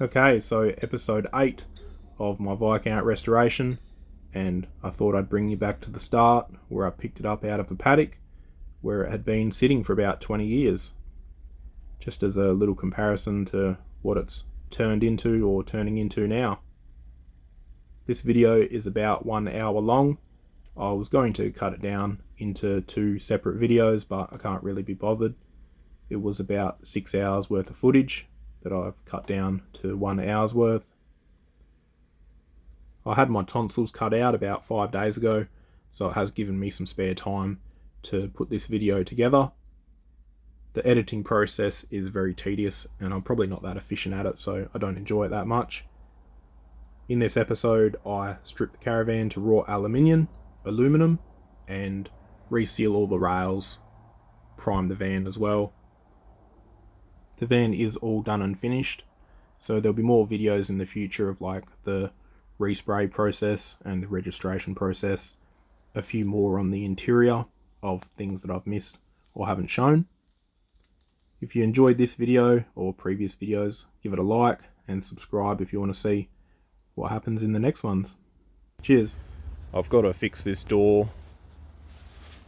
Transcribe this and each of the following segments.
Okay, so episode 8 of my Viscount restoration, and I thought I'd bring you back to the start where I picked it up out of the paddock where it had been sitting for about 20 years. Just as a little comparison to what it's turned into or turning into now. This video is about 1 hour long. I was going to cut it down into 2 separate videos, but I can't really be bothered. It was about 6 hours worth of footage that I've cut down to 1 hour's worth. I had my tonsils cut out about 5 days ago, so it has given me some spare time to put this video together. The editing process is very tedious and I'm probably not that efficient at it, so I don't enjoy it that much. In this episode I stripped the Caravan to raw aluminum and reseal all the rails, prime the van as well. The van is all done and finished, so there'll be more videos in the future of like the respray process and the registration process, a few more on the interior of things that I've missed or haven't shown. If you enjoyed this video or previous videos, give it a like and subscribe if you want to see what happens in the next ones. Cheers. I've got to fix this door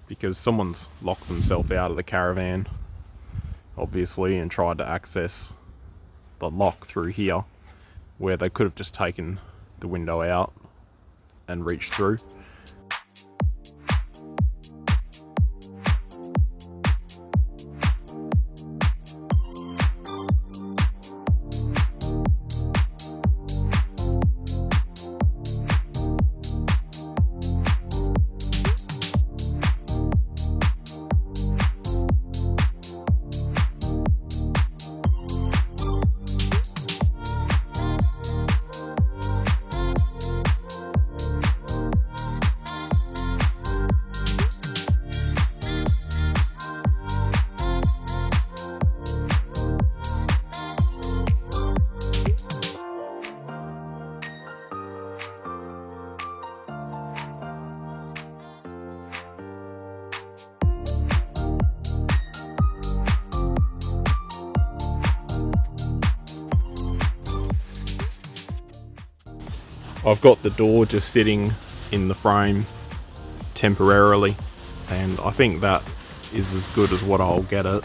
because someone's locked themselves out of the Caravan, obviously, and tried to access the lock through here where they could have just taken the window out and reached through. I've got the door just sitting in the frame temporarily, and I think that is as good as what I'll get it,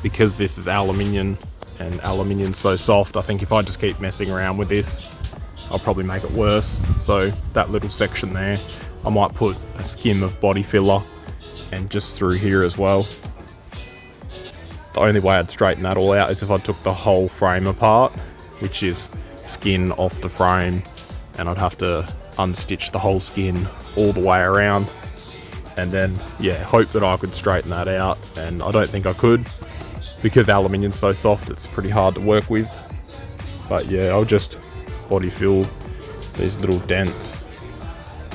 because this is aluminium and aluminium's so soft. I think if I just keep messing around with this, I'll probably make it worse. So that little section there, I might put a skim of body filler and just through here as well. The only way I'd straighten that all out is if I took the whole frame apart, which is skin off the frame, and I'd have to unstitch the whole skin all the way around, and then hope that I could straighten that out, and I don't think I could because aluminium's so soft it's pretty hard to work with. But yeah, I'll just body fill these little dents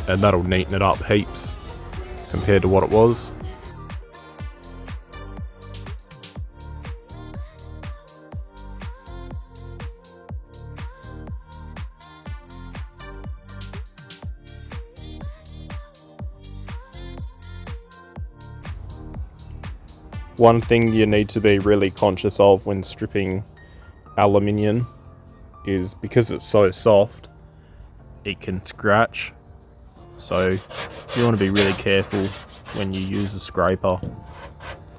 and that'll neaten it up heaps compared to what it was. One thing you need to be really conscious of when stripping aluminium is because it's so soft, it can scratch. So you want to be really careful when you use a scraper.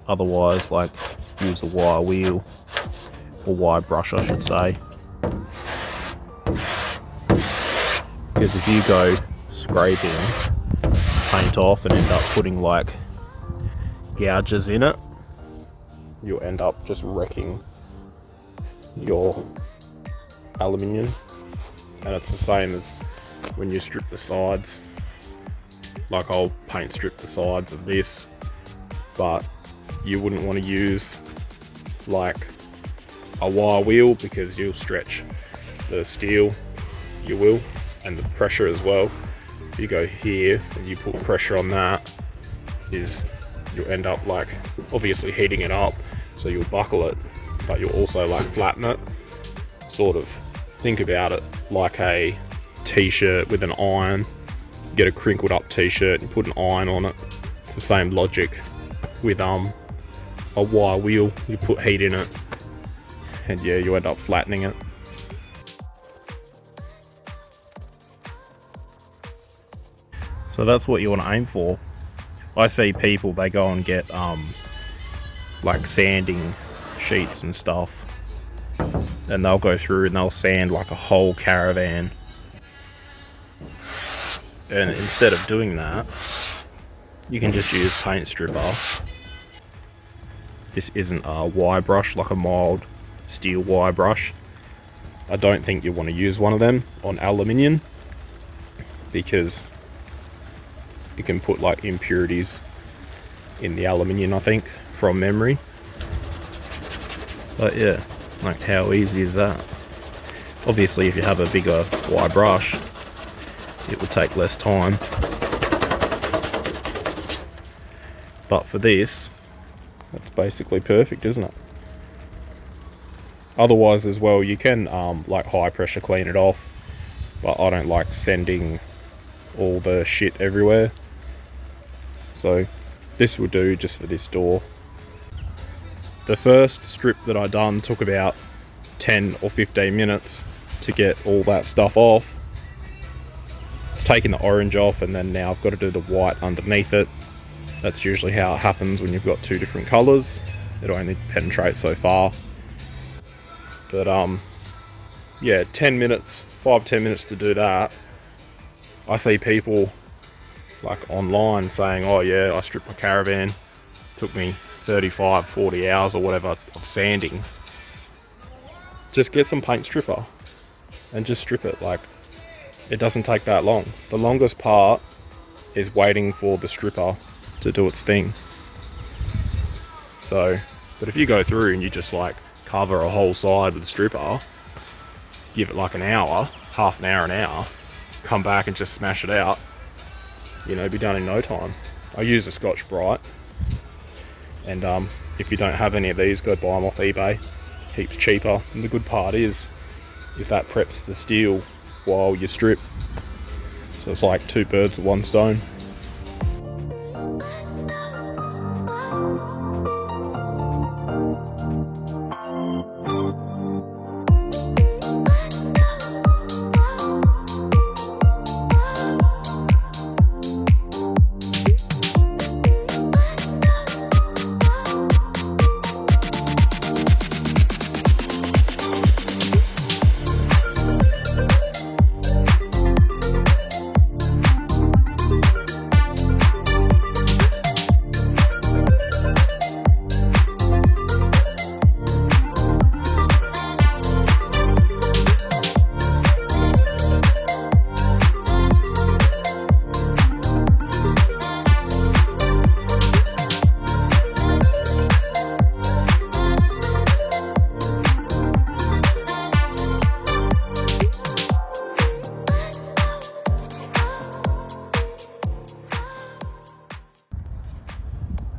Otherwise, like, use a wire wheel or wire brush, I should say. Because if you go scraping paint off and end up putting like gouges in it, you'll end up just wrecking your aluminium. And it's the same as when you strip the sides. Like, I'll paint strip the sides of this, but you wouldn't want to use like a wire wheel because you'll stretch the steel, you will, and the pressure as well. If you go here and you put pressure on that, you'll end up like obviously heating it up, so you'll buckle it, but you'll also like flatten it. Sort of think about it like a t-shirt with an iron. Get a crinkled up t-shirt and put an iron on it. It's the same logic with a wire wheel. You put heat in it and yeah, you end up flattening it. So that's what you want to aim for. I see people, they go and get like sanding sheets and stuff, and they'll go through and they'll sand like a whole Caravan. And instead of doing that, you can just use paint stripper. This isn't a wire brush, like a mild steel wire brush. I don't think you want to use one of them on aluminium, because you can put like impurities in the aluminium, I think, from memory. But yeah, like how easy is that? Obviously if you have a bigger wire brush, it will take less time. But for this, that's basically perfect, isn't it? Otherwise as well, you can like high pressure clean it off, but I don't like sending all the shit everywhere. So this will do just for this door. The first strip that I done took about 10 or 15 minutes to get all that stuff off. It's taking the orange off, and then now I've got to do the white underneath it. That's usually how it happens when you've got two different colours. It only penetrates so far. But yeah, 10 minutes, 5-10 minutes to do that. I see people like online saying, oh yeah, I stripped my Caravan, took me 35-40 hours or whatever of sanding. Just get some paint stripper and just strip it. Like, it doesn't take that long. The longest part is waiting for the stripper to do its thing. So, but if you go through and you just like cover a whole side with a stripper, give it like an hour, half an hour, come back and just smash it out, you know, be done in no time. I use a Scotch Brite, and if you don't have any of these, go buy them off eBay. Heaps cheaper. And the good part is that preps the steel while you strip. So it's like two birds with one stone.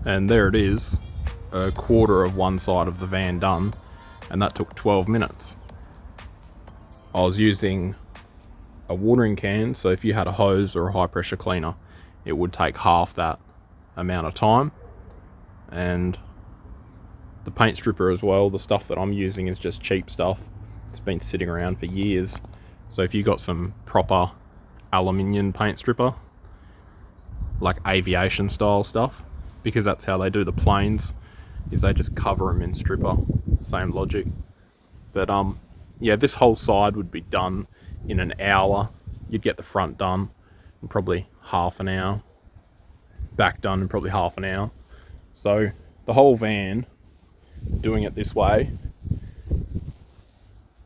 And there it is, a quarter of one side of the van done, and that took 12 minutes. I was using a watering can, so if you had a hose or a high pressure cleaner, it would take half that amount of time. And the paint stripper as well, the stuff that I'm using is just cheap stuff. It's been sitting around for years. So if you got some proper aluminium paint stripper, like aviation style stuff, because that's how they do the planes, is they just cover them in stripper. Same logic. But yeah, this whole side would be done in an hour. You'd get the front done in probably half an hour, back done in probably half an hour. So the whole van, doing it this way,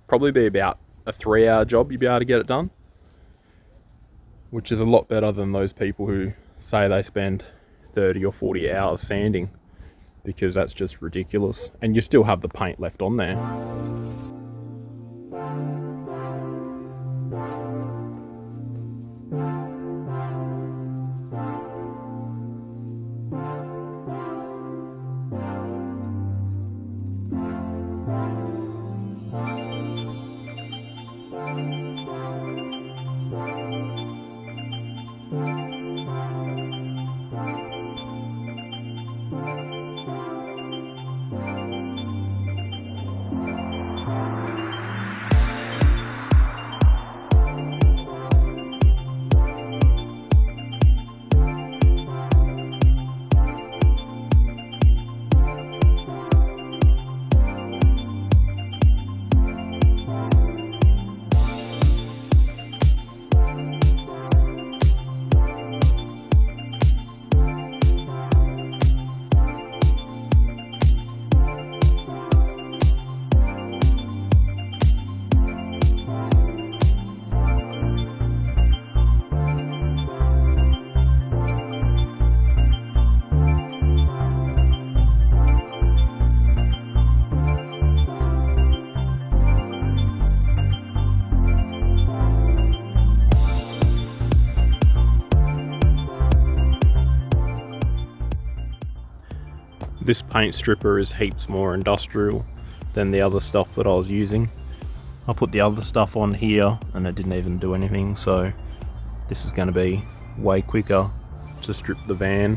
probably be about a 3-hour job. You'd be able to get it done, which is a lot better than those people who say they spend 30 or 40 hours sanding, because that's just ridiculous. And you still have the paint left on there. This paint stripper is heaps more industrial than the other stuff that I was using. I put the other stuff on here and it didn't even do anything, so this is going to be way quicker to strip the van,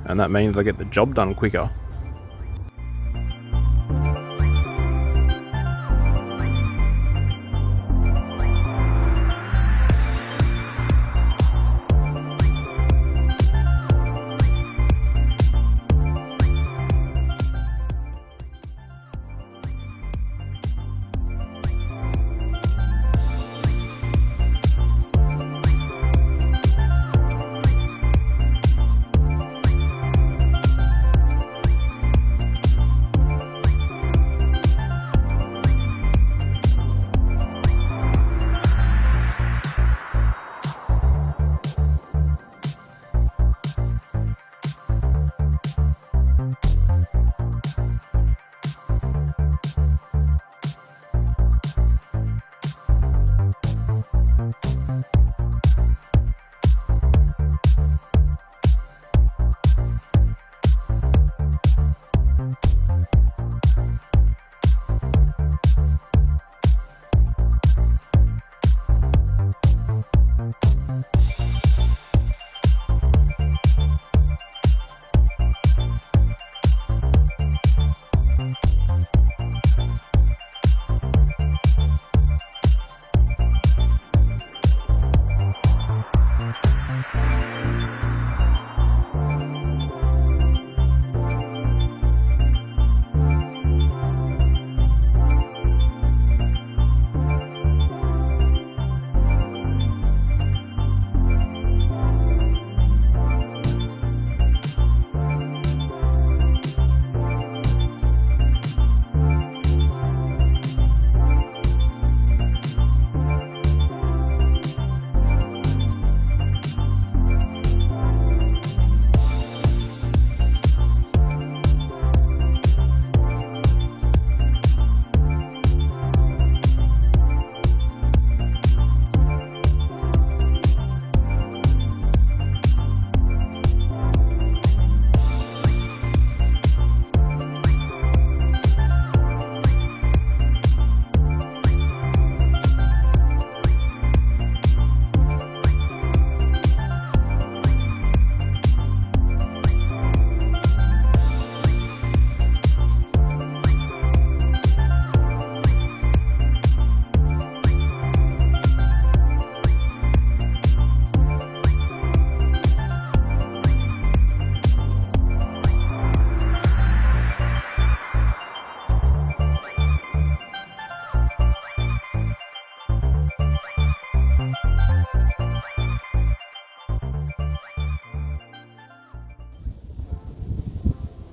and that means I get the job done quicker.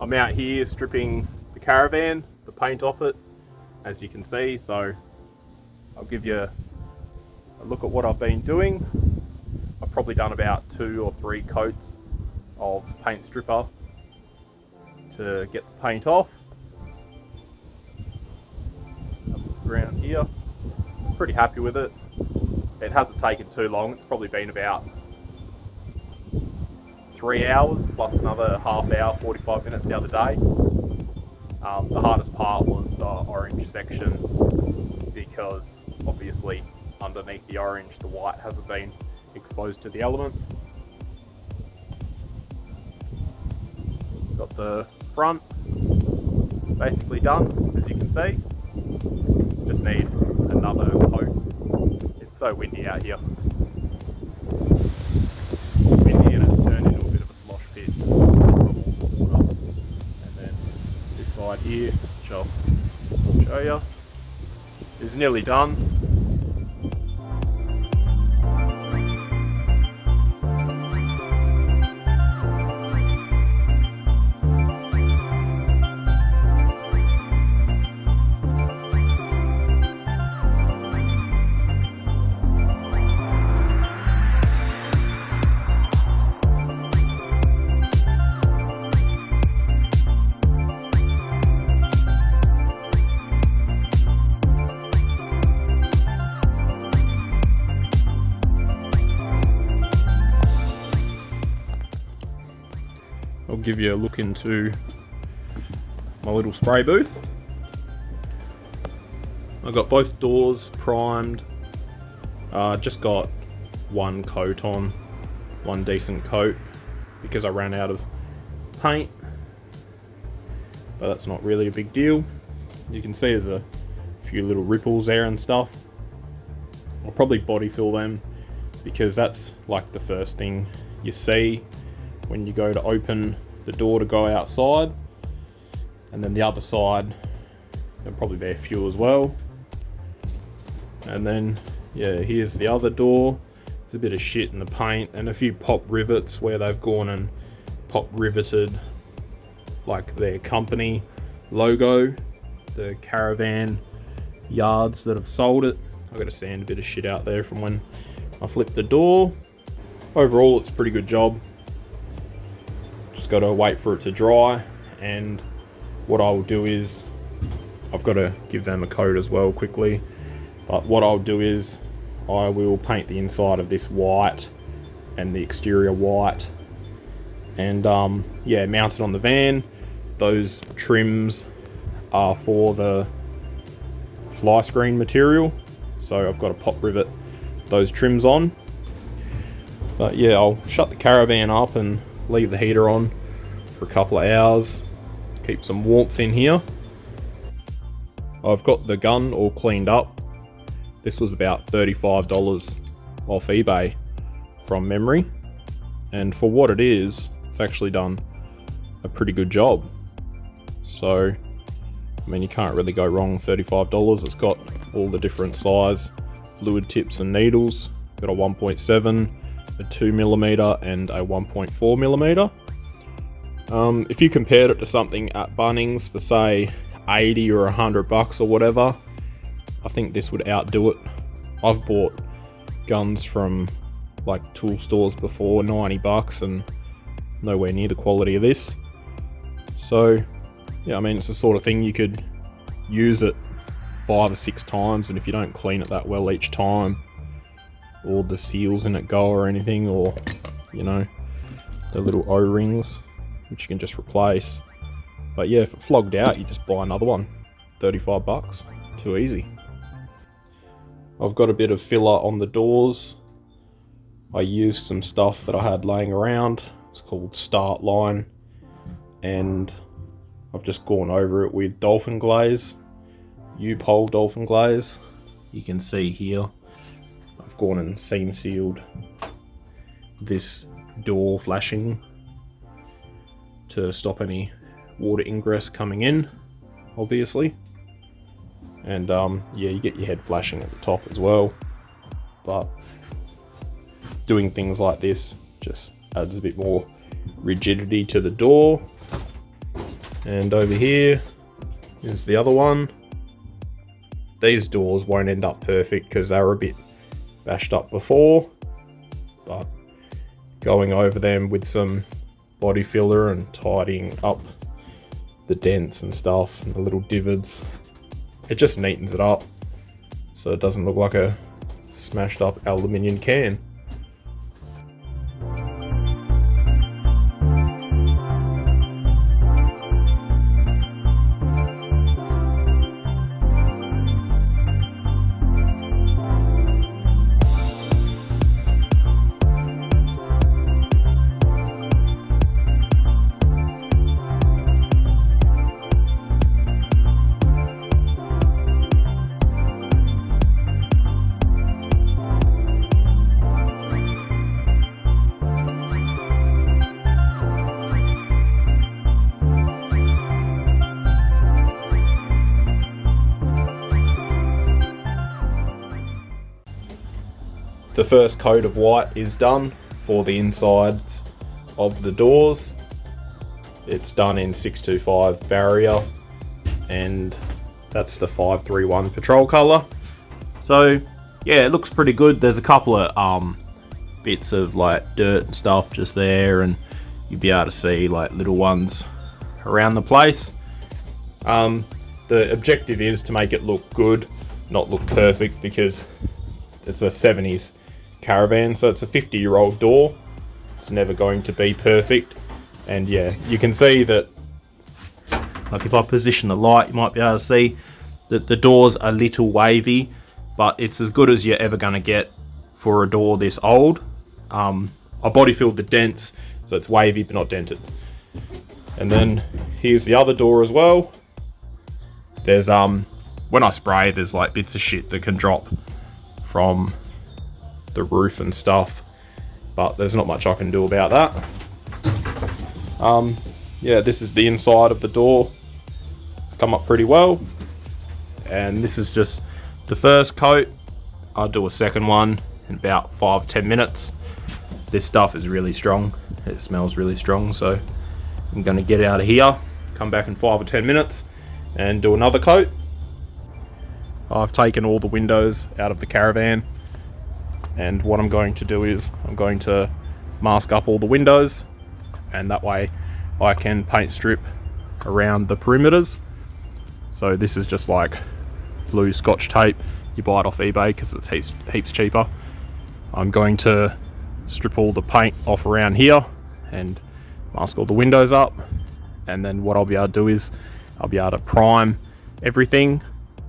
I'm out here stripping the Caravan, the paint off it, as you can see, so I'll give you a look at what I've been doing. I've probably done about 2 or 3 coats of paint stripper to get the paint off. Around here, pretty happy with it. It hasn't taken too long, it's probably been about 3 hours plus another half hour, 45 minutes the other day. The hardest part was the orange section, because obviously underneath the orange the white hasn't been exposed to the elements. Got the front basically done, as you can see. Just need another coat. It's so windy out here. Windy, and it's turned into a bit of a slosh pit. And then this side here, which I'll show you, is nearly done. give you a look into my little spray booth. I've got both doors primed. Just got one coat on, one decent coat, because I ran out of paint, but that's not really a big deal. You can see there's a few little ripples there and stuff. I'll probably body fill them, because that's like the first thing you see when you go to open the door to go outside. And then the other side, there'll probably be a few as well. And then, yeah, here's the other door. There's a bit of shit in the paint and a few pop rivets where they've gone and pop riveted like their company logo, the Caravan yards that have sold it. I've got to sand a bit of shit out there from when I flipped the door. Overall, it's a pretty good job. Just got to wait for it to dry, and what I'll do is, I've got to give them a coat as well quickly, but what I'll do is I will paint the inside of this white and the exterior white, and yeah, mount it on the van. Those trims are for the fly screen material, so I've got to pop rivet those trims on. But yeah, I'll shut the Caravan up and leave the heater on for a couple of hours, keep some warmth in here. I've got the gun all cleaned up. This was about $35 off eBay from memory, and for what it is, it's actually done a pretty good job. So, I mean, you can't really go wrong. $35. It's got all the different size fluid tips and needles. Got a 1.7, a 2mm, and a 1.4mm. If you compared it to something at Bunnings for say 80 or $100 or whatever, I think this would outdo it. I've bought guns from like tool stores before, $90, and nowhere near the quality of this. So yeah, I mean, it's the sort of thing you could use it 5 or 6 times, and if you don't clean it that well each time, or the seals in it go or anything, or you know, the little O-rings which you can just replace. But yeah, if it flogged out, you just buy another one. $35, too easy. I've got a bit of filler on the doors. I used some stuff that I had laying around. It's called Start Line, and I've just gone over it with dolphin glaze, U-pole dolphin glaze. You can see here, I've gone and seam sealed this door flashing to stop any water ingress coming in, obviously. And yeah, you get your head flashing at the top as well, but doing things like this just adds a bit more rigidity to the door. And over here is the other one. These doors won't end up perfect because they were a bit bashed up before, but going over them with some body filler and tidying up the dents and stuff and the little divots, it just neatens it up so it doesn't look like a smashed up aluminium can. The first coat of white is done for the insides of the doors. It's done in 625 barrier, and that's the 531 patrol colour. So yeah, it looks pretty good. There's a couple of bits of like dirt and stuff just there, and you'll be able to see like little ones around the place. The objective is to make it look good, not look perfect, because it's a 70s Caravan, so it's a 50-year-old door. It's never going to be perfect. And yeah, you can see that, like if I position the light, you might be able to see that the door's a little wavy, but it's as good as you're ever going to get for a door this old. I body filled the dents, so it's wavy but not dented. And then here's the other door as well. There's when I spray, there's like bits of shit that can drop from the roof and stuff, but there's not much I can do about that. Yeah, this is the inside of the door. It's come up pretty well, and this is just the first coat. I'll do a second one in about 5-10 minutes. This stuff is really strong. It smells really strong, so I'm going to get out of here, come back in 5 or 10 minutes and do another coat. I've taken all the windows out of the Caravan, and what I'm going to do is I'm going to mask up all the windows, and that way I can paint strip around the perimeters. So this is just like blue Scotch tape. You buy it off eBay because it's heaps cheaper. I'm going to strip all the paint off around here and mask all the windows up, and then what I'll be able to do is I'll be able to prime everything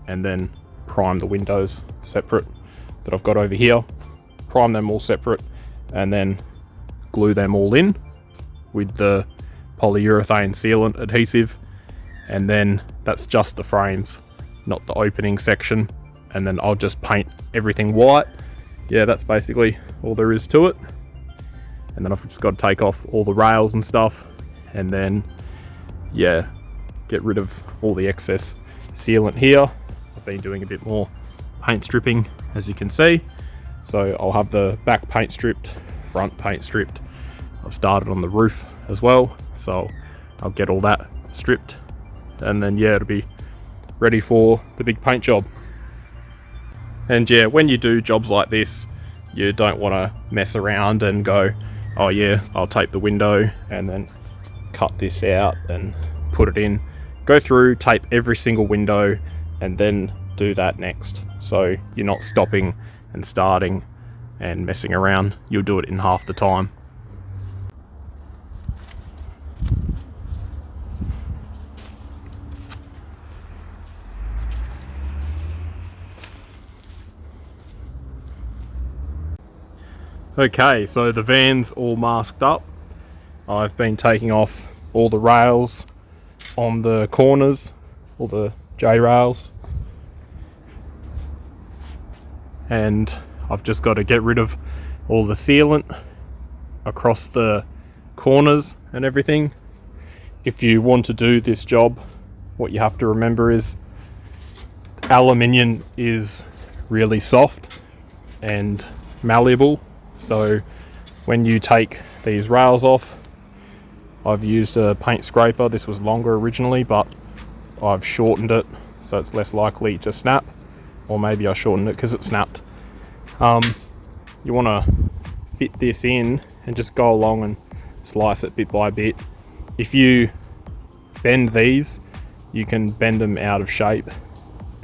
and then prime the windows separate that I've got over here, prime them all separate, and then glue them all in with the polyurethane sealant adhesive. And then that's just the frames, not the opening section, and then I'll just paint everything white. Yeah, that's basically all there is to it. And then I've just got to take off all the rails and stuff, and then yeah, get rid of all the excess sealant here. I've been doing a bit more paint stripping, as you can see. So I'll have the back paint stripped, front paint stripped. I've started on the roof as well, so I'll get all that stripped, and then yeah, it'll be ready for the big paint job. And yeah, when you do jobs like this, you don't want to mess around and go, oh yeah, I'll tape the window and then cut this out and put it in. Go through, tape every single window, and then do that next. So you're not stopping and starting and messing around. You'll do it in half the time. Okay, so the van's all masked up. I've been taking off all the rails on the corners, all the J rails, and I've just got to get rid of all the sealant across the corners and everything. If you want to do this job, what you have to remember is aluminium is really soft and malleable. So when you take these rails off, I've used a paint scraper. This was longer originally, but I've shortened it so it's less likely to snap, or maybe I shortened it because it snapped. You want to fit this in and just go along and slice it bit by bit. If you bend these, you can bend them out of shape,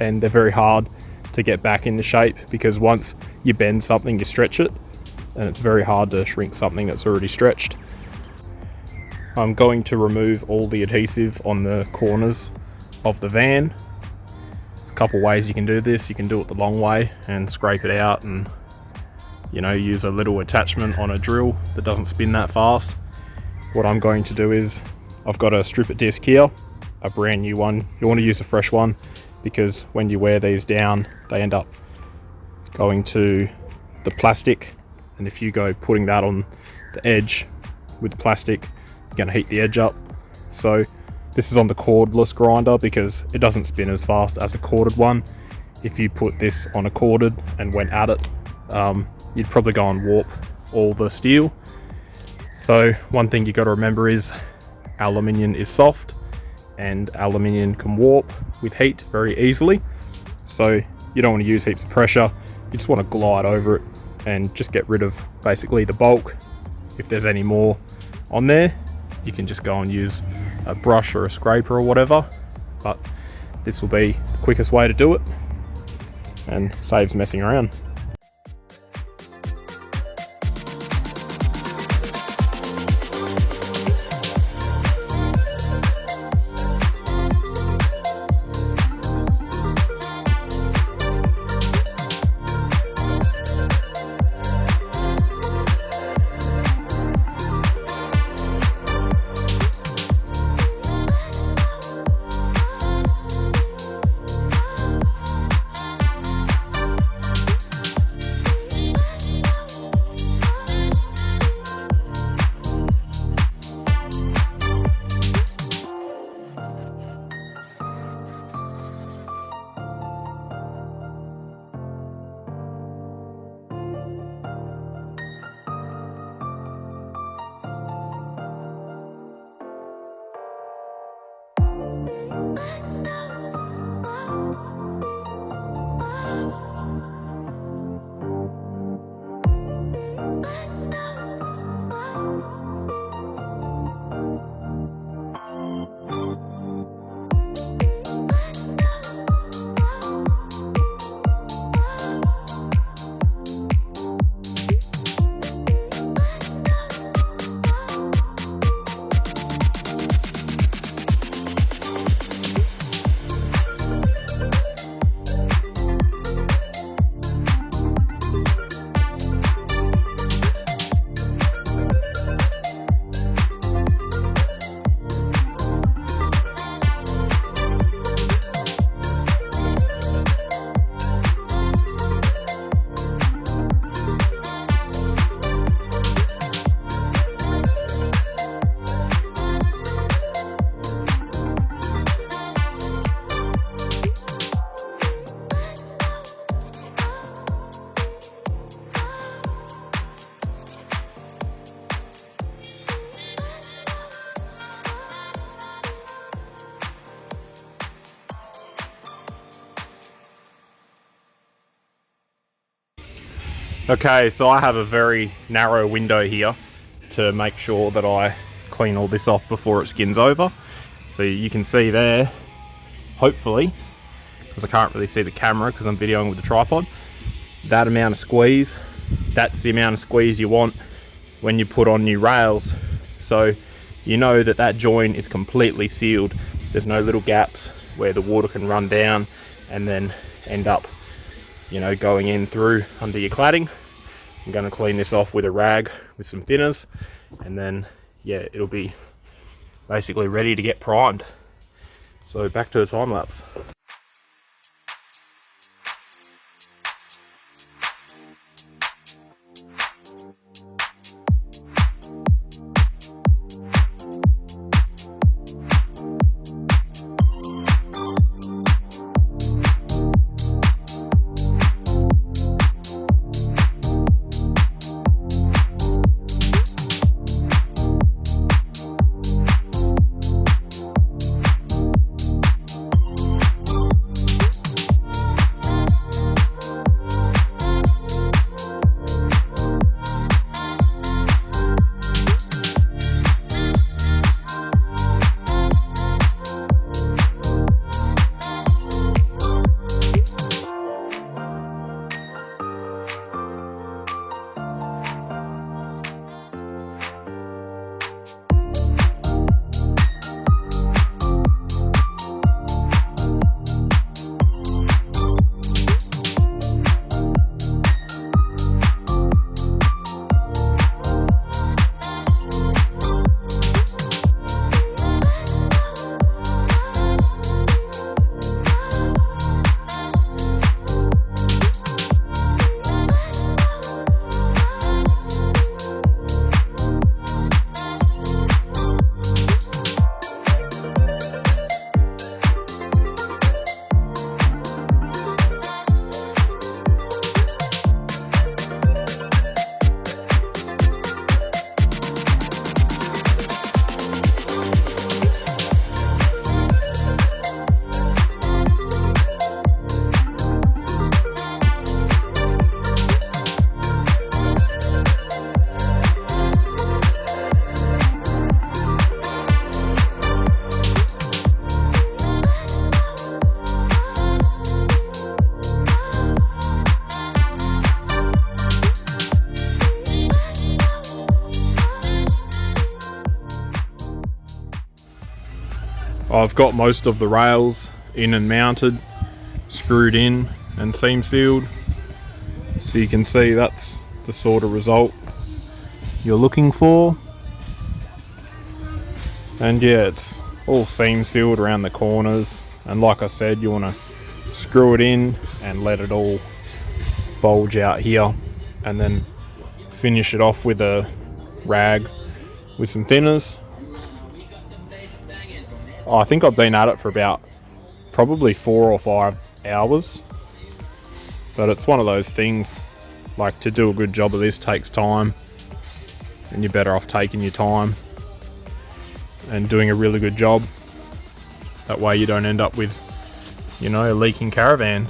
and they're very hard to get back into shape, because once you bend something, you stretch it, and it's very hard to shrink something that's already stretched. I'm going to remove all the adhesive on the corners of the van. There's a couple ways you can do this. You can do it the long way and scrape it out, and you know, use a little attachment on a drill that doesn't spin that fast. What I'm going to do is I've got a stripper disc here, a brand new one. You want to use a fresh one, because when you wear these down, they end up going to the plastic, and if you go putting that on the edge with the plastic, you're going to heat the edge up. So this is on the cordless grinder because it doesn't spin as fast as a corded one. If you put this on a corded and went at it, you'd probably go and warp all the steel. So one thing you got to remember is aluminium is soft, and aluminium can warp with heat very easily. So you don't want to use heaps of pressure. You just want to glide over it and just get rid of basically the bulk. If there's any more on there, you can just go and use a brush or a scraper or whatever, but this will be the quickest way to do it and saves messing around. Okay, so I have a very narrow window here to make sure that I clean all this off before it skins over. So you can see there, hopefully, because I can't really see the camera because I'm videoing with the tripod, that amount of squeeze, that's the amount of squeeze you want when you put on new rails. So you know that that joint is completely sealed. There's no little gaps where the water can run down and then end up, you know, going in through under your cladding. I'm going to clean this off with a rag with some thinners, and then yeah, it'll be basically ready to get primed. So back to the time lapse. I've got most of the rails in and mounted, screwed in and seam sealed. So you can see that's the sort of result you're looking for. And yeah, it's all seam sealed around the corners. And like I said, you want to screw it in and let it all bulge out here, and then finish it off with a rag with some thinners. I think I've been at it for about probably 4 or 5 hours, but it's one of those things, like, to do a good job of this takes time, and you're better off taking your time and doing a really good job. That way you don't end up with, you know, a leaking Caravan.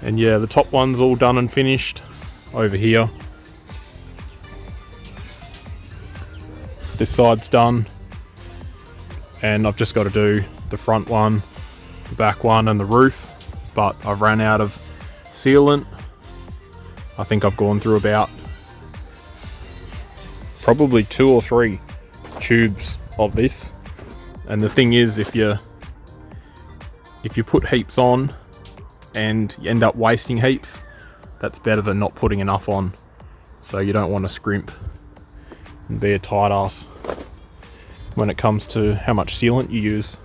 And yeah, the top one's all done and finished over here. This side's done, and I've just got to do the front one, the back one and the roof, but I've ran out of sealant. I think I've gone through about probably 2 or 3 tubes of this. And the thing is, if you put heaps on and you end up wasting heaps, that's better than not putting enough on. So you don't want to scrimp and be a tight ass when it comes to how much sealant you use.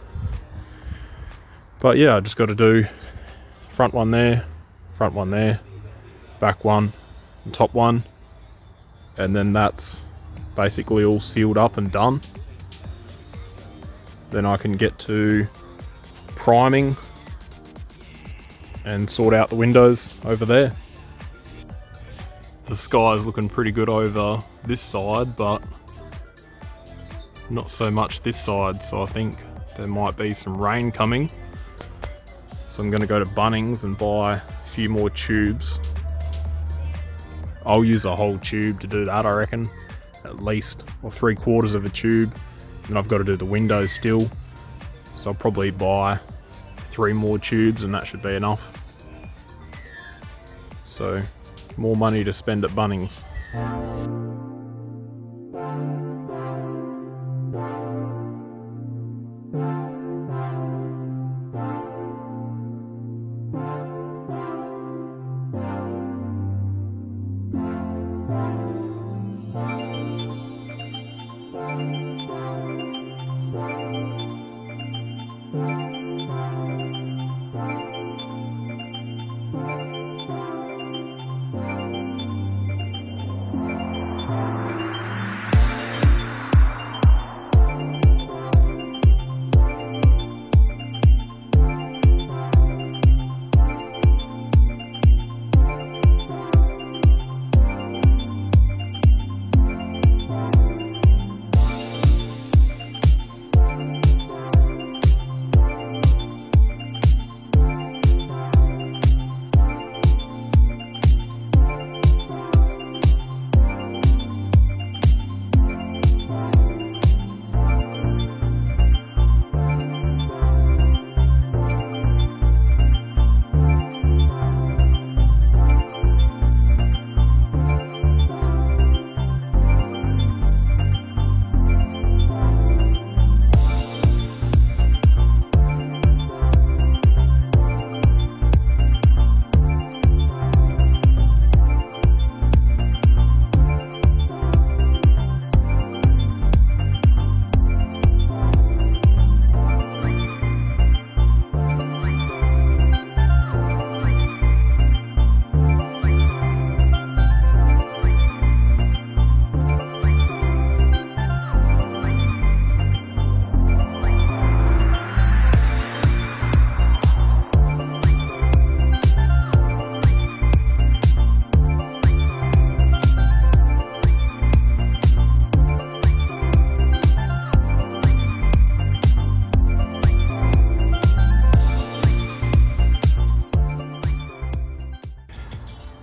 But yeah, I just got to do front one there, back one, and top one, and then that's basically all sealed up and done. Then I can get to priming and sort out the windows over there. The sky is looking pretty good over this side, but not so much this side, so I think there might be some rain coming. So I'm going to go to Bunnings and buy a few more tubes I'll use a whole tube to do that, I reckon, at least, or 3/4 of a tube. And I've got to do the windows still, so I'll probably buy 3 more tubes and that should be enough. So more money to spend at Bunnings.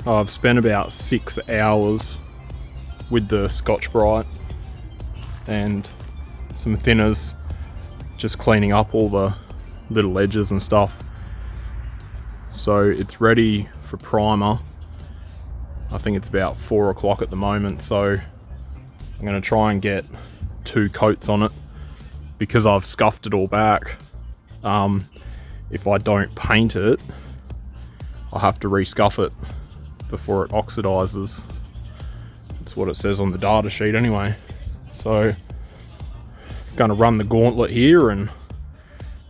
I've spent about 6 hours with the Scotch-Brite and some thinners, just cleaning up all the little edges and stuff. So it's ready for primer. I think it's about 4 o'clock at the moment, so I'm going to try and get 2 coats on it because I've scuffed it all back. If I don't paint it, I'll have to re-scuff it before it oxidizes. That's what it says on the data sheet anyway. So going to run the gauntlet here and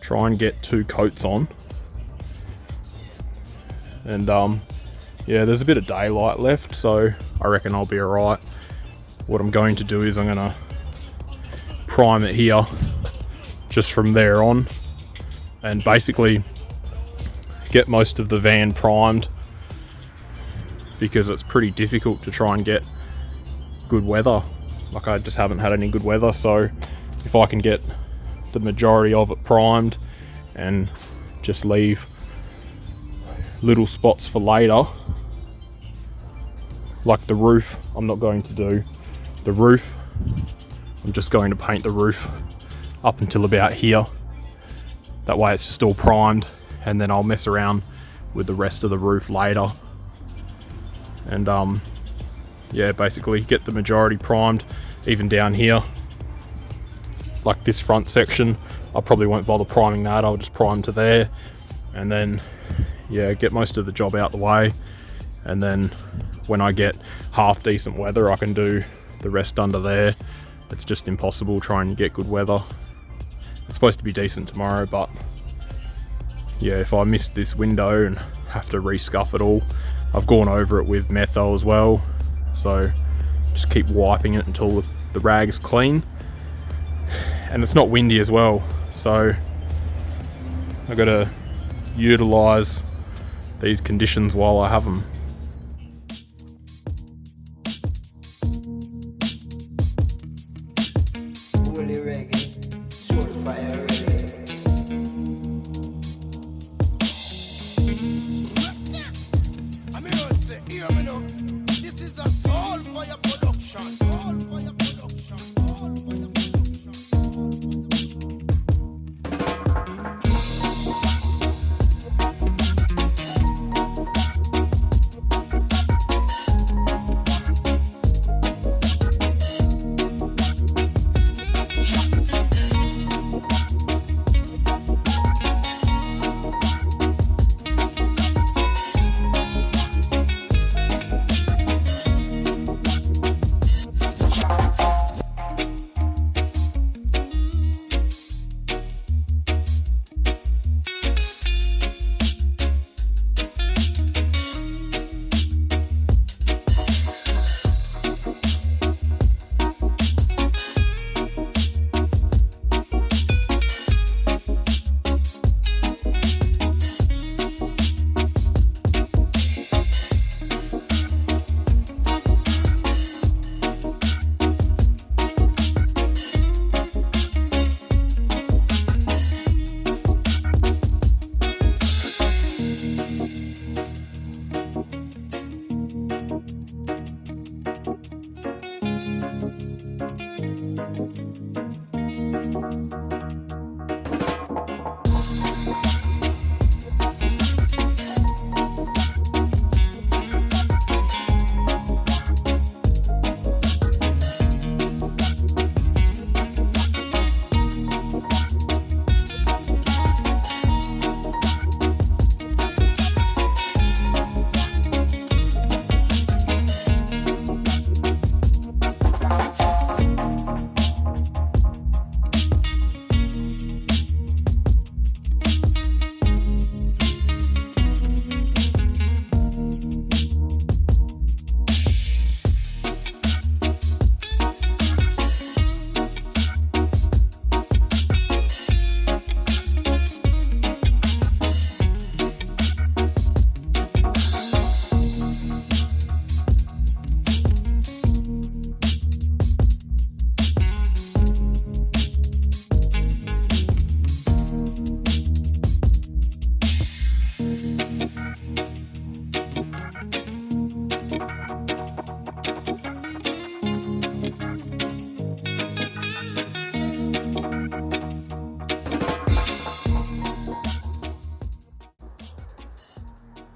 try and get 2 coats on. And yeah, there's a bit of daylight left, so I reckon I'll be alright. What I'm going to do is I'm going to prime it here just from there on and basically get most of the van primed, because it's pretty difficult to try and get good weather. Like, I just haven't had any good weather, so if I can get the majority of it primed and just leave little spots for later, like the roof, I'm not going to do the roof. I'm just going to paint the roof up until about here. That way it's just all primed, and then I'll mess around with the rest of the roof later. And yeah, basically get the majority primed, even down here. Like this front section, I probably won't bother priming that, I'll just prime to there. And then, yeah, get most of the job out the way. And then when I get half decent weather, I can do the rest under there. It's just impossible trying to get good weather. It's supposed to be decent tomorrow, but yeah, if I miss this window and have to re-scuff it all, I've gone over it with metho as well, so just keep wiping it until the rag's clean. And it's not windy as well, so I've got to utilize these conditions while I have them. This is a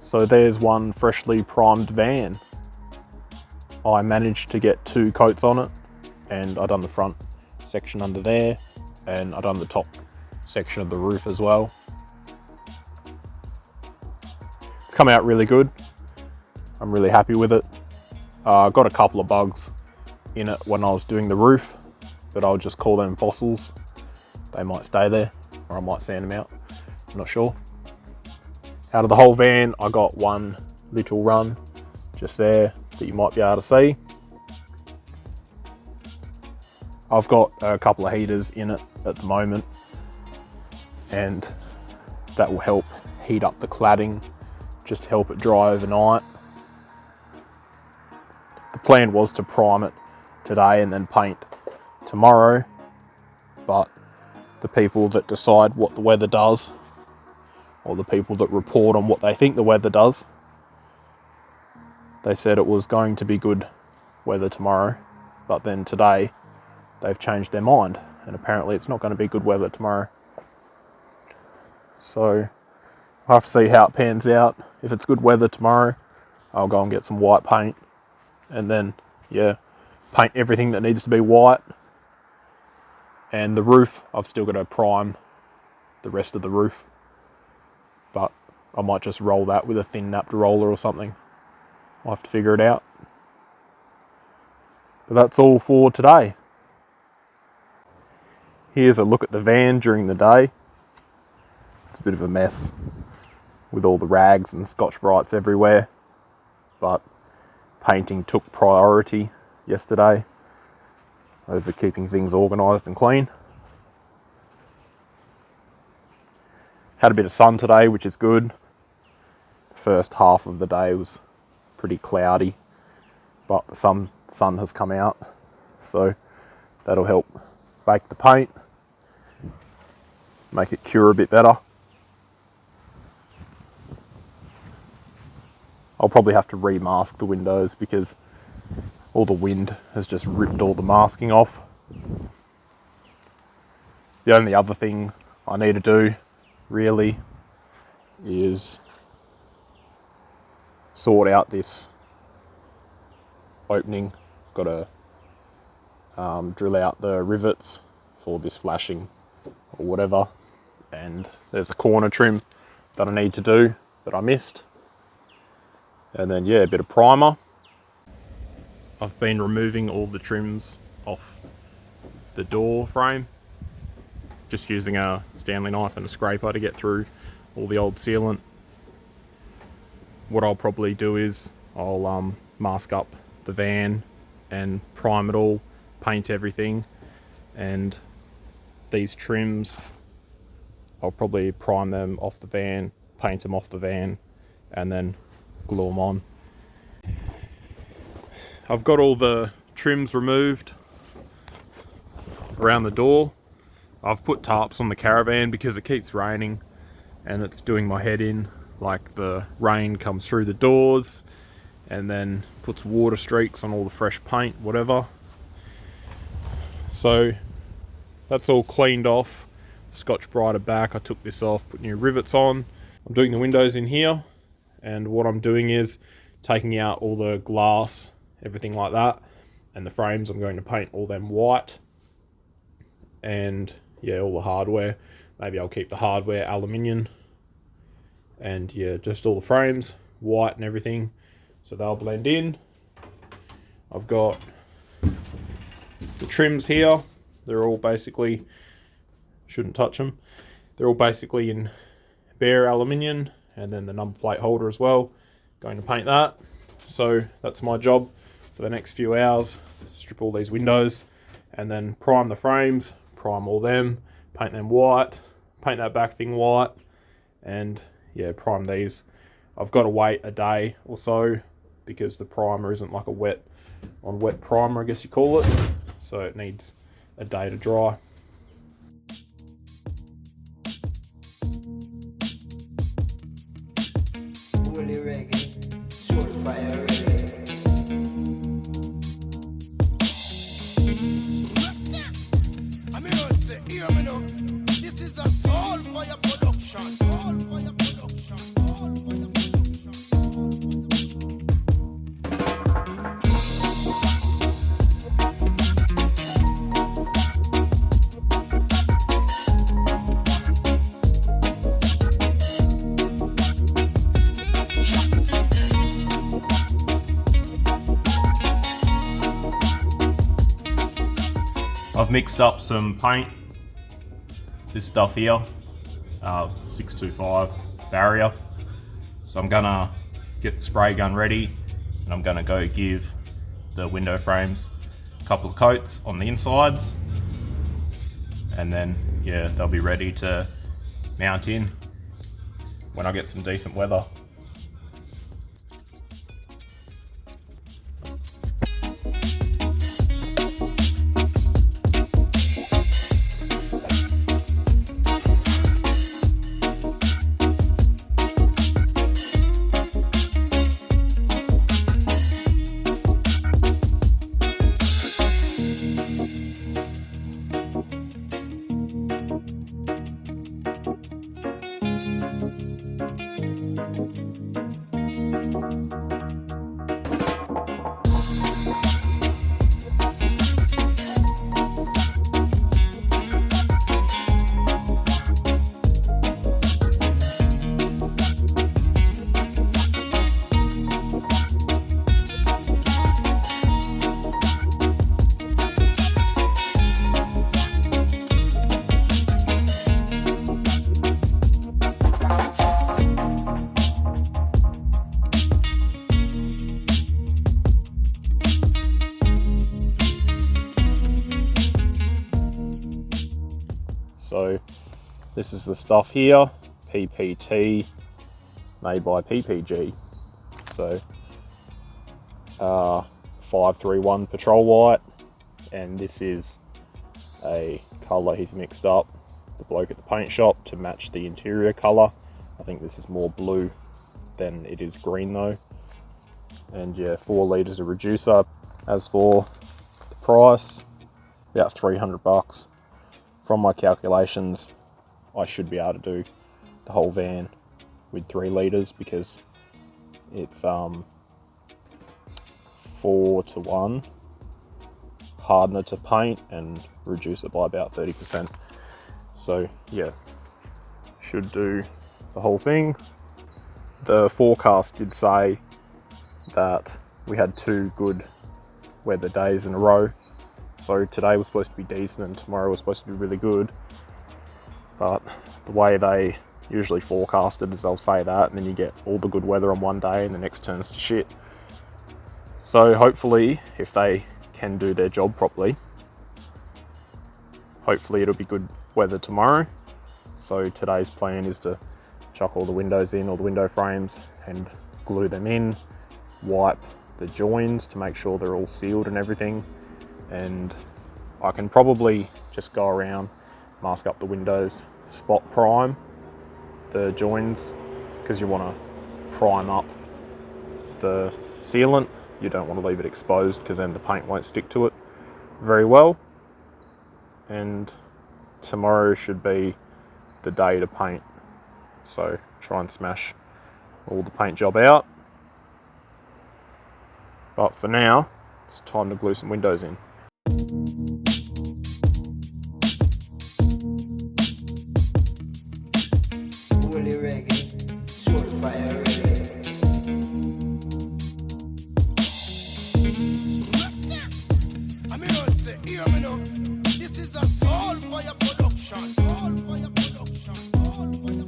So there's one freshly primed van. I managed to get 2 coats on it, and I done the front section under there, and I done the top section of the roof as well. It's come out really good. I'm really happy with it. I got a couple of bugs in it when I was doing the roof, but I'll just call them fossils. They might stay there, or I might sand them out, I'm not sure. Out of the whole van, I got one little run just there that you might be able to see. I've got a couple of heaters in it at the moment, and that will help heat up the cladding, just to help it dry overnight. The plan was to prime it today and then paint tomorrow, but the people that decide what the weather does, or the people that report on what they think the weather does, they said it was going to be good weather tomorrow, but then today they've changed their mind, and apparently it's not going to be good weather tomorrow. So I'll have to see how it pans out. If it's good weather tomorrow, I'll go and get some white paint, and then paint everything that needs to be white. And the roof, I've still got to prime the rest of the roof, but I might just roll that with a thin napped roller or something. I'll have to figure it out. But that's all for today. Here's a look at the van during the day. It's a bit of a mess with all the rags and Scotch-Brites everywhere, but painting took priority yesterday over keeping things organised and clean. Had a bit of sun today, which is good. The first half of the day was pretty cloudy, but the sun has come out, so that'll help bake the paint, make it cure a bit better. I'll probably have to remask the windows because all the wind has just ripped all the masking off. The only other thing I need to do really is sort out this opening. Got to drill out the rivets for this flashing or whatever, and there's a corner trim that I need to do that I missed, and then a bit of primer. I've been removing all the trims off the door frame, just using a Stanley knife and a scraper to get through all the old sealant. What I'll probably do is I'll mask up the van and prime it all, paint everything, and these trims I'll probably prime them off the van, paint them off the van, and then glue them on. I've got all the trims removed around the door. I've put tarps on the Caravan because it keeps raining and it's doing my head in. Like, the rain comes through the doors and then puts water streaks on all the fresh paint, whatever. So that's all cleaned off. Scotch-Brite back. I took this off, put new rivets on. I'm doing the windows in here, and what I'm doing is taking out all the glass, everything like that, and the frames I'm going to paint all them white, and all the hardware. Maybe I'll keep the hardware aluminium, and just all the frames white and everything, so they'll blend in. I've got the trims here. They're all basically, shouldn't touch them, they're all basically in bare aluminium, and then the number plate holder as well. Going to paint that. So that's my job for the next few hours. Strip all these windows and then prime the frames, prime all them, paint them white, paint that back thing white, and prime these. I've got to wait a day or so because the primer isn't like a wet primer, I guess you call it, so it needs a day to dry. This is a soul fire production. Soul fire production. Soul fire production. I've mixed up some paint. This stuff here, 625 barrier. So I'm gonna get the spray gun ready and I'm gonna go give the window frames a couple of coats on the insides, and then yeah, they'll be ready to mount in when I get some decent weather. So this is the stuff here, PPT, made by PPG. So 531 Patrol White, and this is a colour he's mixed up, the bloke at the paint shop, to match the interior colour. I think this is more blue than it is green though. And yeah, 4 litres of reducer. As for the price, about 300 bucks. From my calculations, I should be able to do the whole van with 3 litres because it's 4:1 hardener to paint and reduce it by about 30%. So yeah, should do the whole thing. The forecast did say that we had 2 good weather days in a row. So today was supposed to be decent and tomorrow was supposed to be really good. But the way they usually forecast it is they'll say that and then you get all the good weather on one day and the next turns to shit. So hopefully, if they can do their job properly, hopefully it'll be good weather tomorrow. So today's plan is to chuck all the windows in, all the window frames, and glue them in, wipe the joins to make sure they're all sealed and everything. And I can probably just go around, mask up the windows, spot prime the joins, because you want to prime up the sealant. You don't want to leave it exposed because then the paint won't stick to it very well. And tomorrow should be the day to paint, so try and smash all the paint job out. But for now, it's time to glue some windows in. Fully reggae, soul fire reggae. I mean, I say, hear me now. This is a soul fire production. Soul fire production. Soul fire production.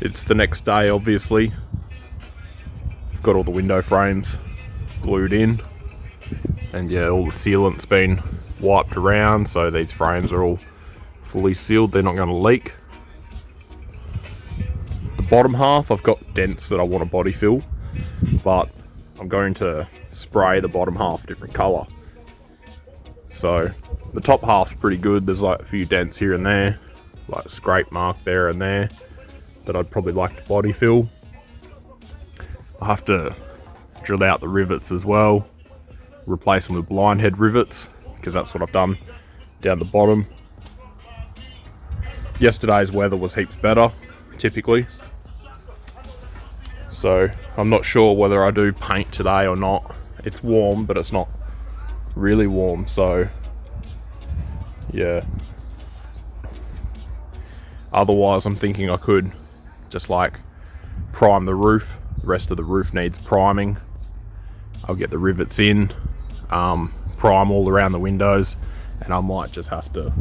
It's the next day, obviously. I've got all the window frames glued in, and yeah, all the sealant's been wiped around, so these frames are all fully sealed. They're not going to leak. The bottom half, I've got dents that I want to body fill, but I'm going to spray the bottom half a different colour. So the top half's pretty good. There's like a few dents here and there, like a scrape mark there and there, that I'd probably like to body fill. I have to drill out the rivets as well, replace them with blind head rivets, because that's what I've done down the bottom. Yesterday's weather was heaps better, typically. So I'm not sure whether I do paint today or not. It's warm, but it's not really warm, so yeah. Otherwise, I'm thinking I could just like prime the roof. The rest of the roof needs priming. I'll get the rivets in, prime all around the windows, and I might just have to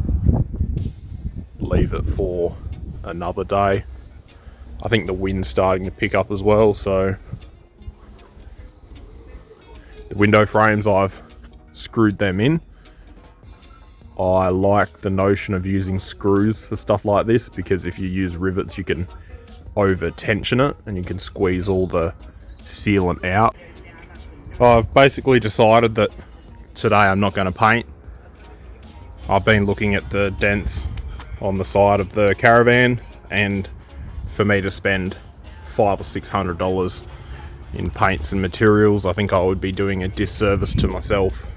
leave it for another day. I think the wind's starting to pick up as well, so the window frames, I've screwed them in. I like the notion of using screws for stuff like this, because if you use rivets you can over tension it and you can squeeze all the sealant out. I've basically decided that today I'm not going to paint. I've been looking at the dents on the side of the Caravan, and for me to spend $500 or $600 in paints and materials, I think I would be doing a disservice to myself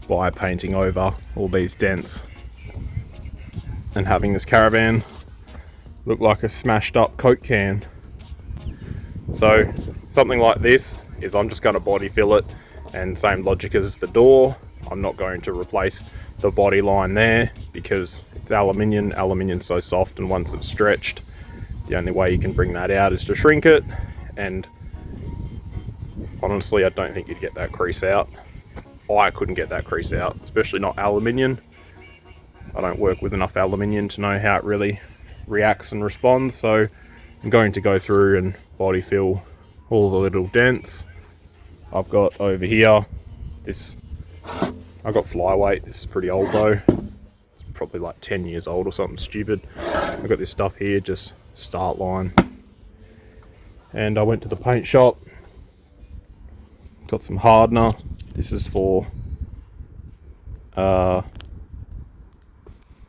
by painting over all these dents and having this Caravan look like a smashed up Coke can. So something like this is I'm just going to body fill it, and same logic as the door. I'm not going to replace the body line there because it's aluminium. Aluminium's so soft, and once it's stretched, the only way you can bring that out is to shrink it, and honestly I don't think you'd get that crease out. I couldn't get that crease out, especially not aluminium. I don't work with enough aluminium to know how it really reacts and responds, so I'm going to go through and body fill all the little dents. I've got over here this, I've got flyweight. This is pretty old though, it's probably like 10 years old or something stupid. I've got this stuff here, just start line, and I went to the paint shop, got some hardener. This is for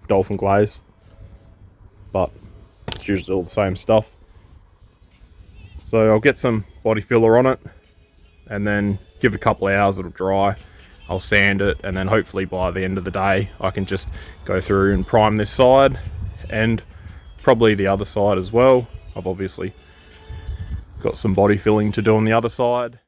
dolphin glaze, but it's usually all the same stuff. So I'll get some body filler on it and then give it a couple of hours, it'll dry. I'll sand it, and then hopefully by the end of the day I can just go through and prime this side and probably the other side as well. I've obviously got some body filling to do on the other side.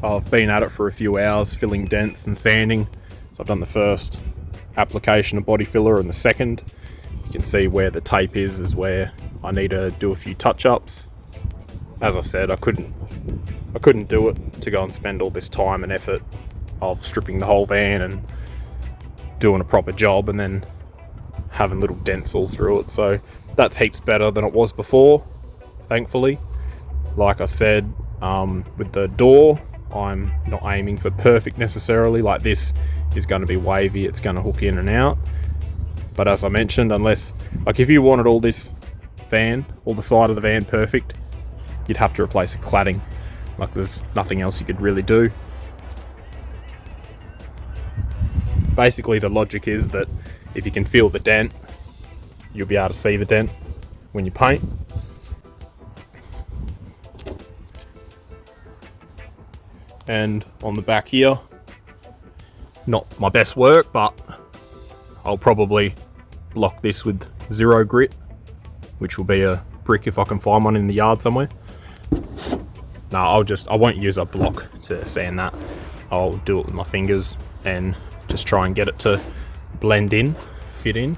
I've been at it for a few hours filling dents and sanding. So I've done the first application of body filler, and the second, you can see where the tape is where I need to do a few touch-ups. As I said, I couldn't do it to go and spend all this time and effort of stripping the whole van and doing a proper job and then having little dents all through it. So that's heaps better than it was before, thankfully. Like I said, with the door, I'm not aiming for perfect necessarily. Like, this is going to be wavy, it's going to hook in and out. But as I mentioned, unless, like, if you wanted all this van or the side of the van perfect, you'd have to replace the cladding. Like, there's nothing else you could really do. Basically, the logic is that if you can feel the dent, you'll be able to see the dent when you paint. And on the back here, not my best work, but I'll probably block this with 0 grit, which will be a brick if I can find one in the yard somewhere. No, I won't use a block to sand that. I'll do it with my fingers and just try and get it to blend in, fit in.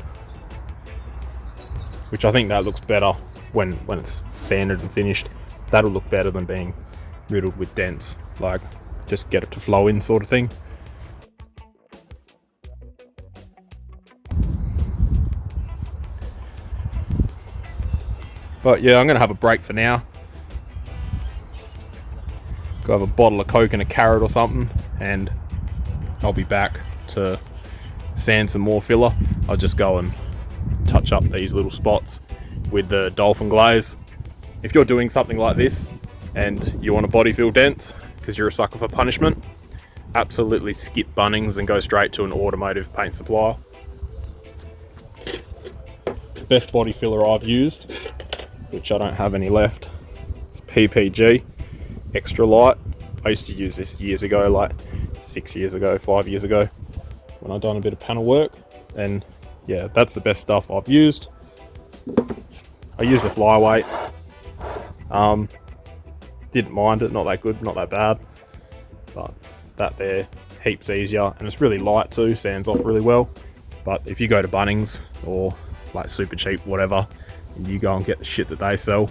Which I think that looks better when it's sanded and finished. That'll look better than being riddled with dents. Like, just get it to flow in sort of thing. But yeah, I'm gonna have a break for now. Go have a bottle of Coke and a carrot or something, and I'll be back to sand some more filler. I'll just go and touch up these little spots with the dolphin glaze. If you're doing something like this and you want to body fill dents because you're a sucker for punishment, absolutely skip Bunnings and go straight to an automotive paint supplier. The best body filler I've used, which I don't have any left, is PPG Extra Light. I used to use this years ago, like 6 years ago, 5 years ago, when I'd done a bit of panel work. And yeah, that's the best stuff I've used. I use a flyweight. Didn't mind it, not that good, not that bad, but that there, heaps easier, and it's really light too, sands off really well. But if you go to Bunnings or like super cheap, whatever, and you go and get the shit that they sell,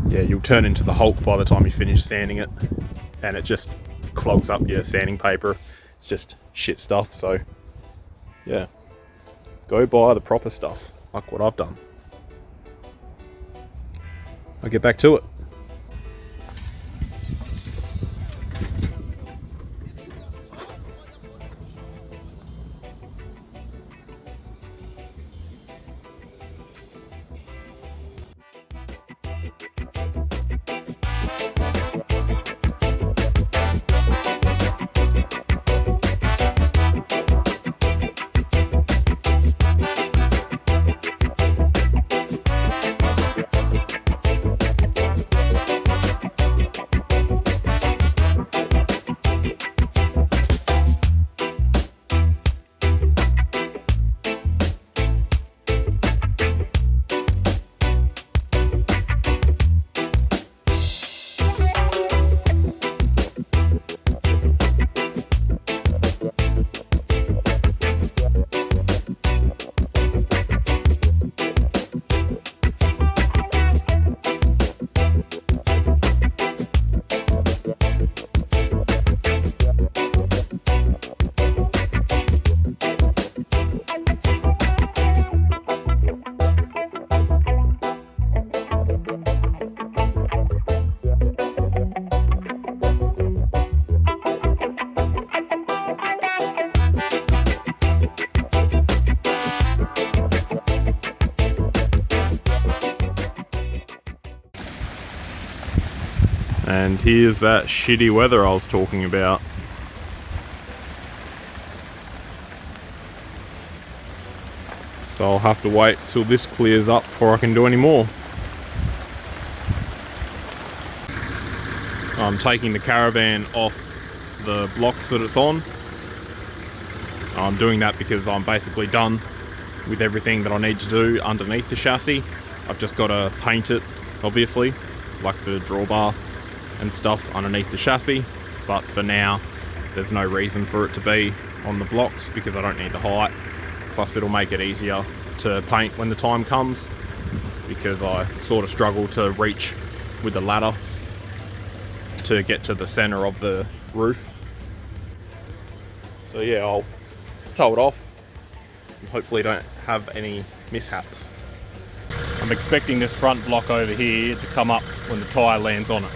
yeah, you'll turn into the Hulk by the time you finish sanding it, and it just clogs up your sanding paper. It's just shit stuff. So yeah, go buy the proper stuff, like what I've done. I'll get back to it. And here's that shitty weather I was talking about. So I'll have to wait till this clears up before I can do any more. I'm taking the Caravan off the blocks that it's on. I'm doing that because I'm basically done with everything that I need to do underneath the chassis. I've just got to paint it, obviously, like the drawbar and stuff underneath the chassis, but for now there's no reason for it to be on the blocks because I don't need the height. Plus it'll make it easier to paint when the time comes, because I sort of struggle to reach with the ladder to get to the center of the roof. So yeah, I'll tow it off and hopefully don't have any mishaps. I'm expecting this front block over here to come up when the tyre lands on it.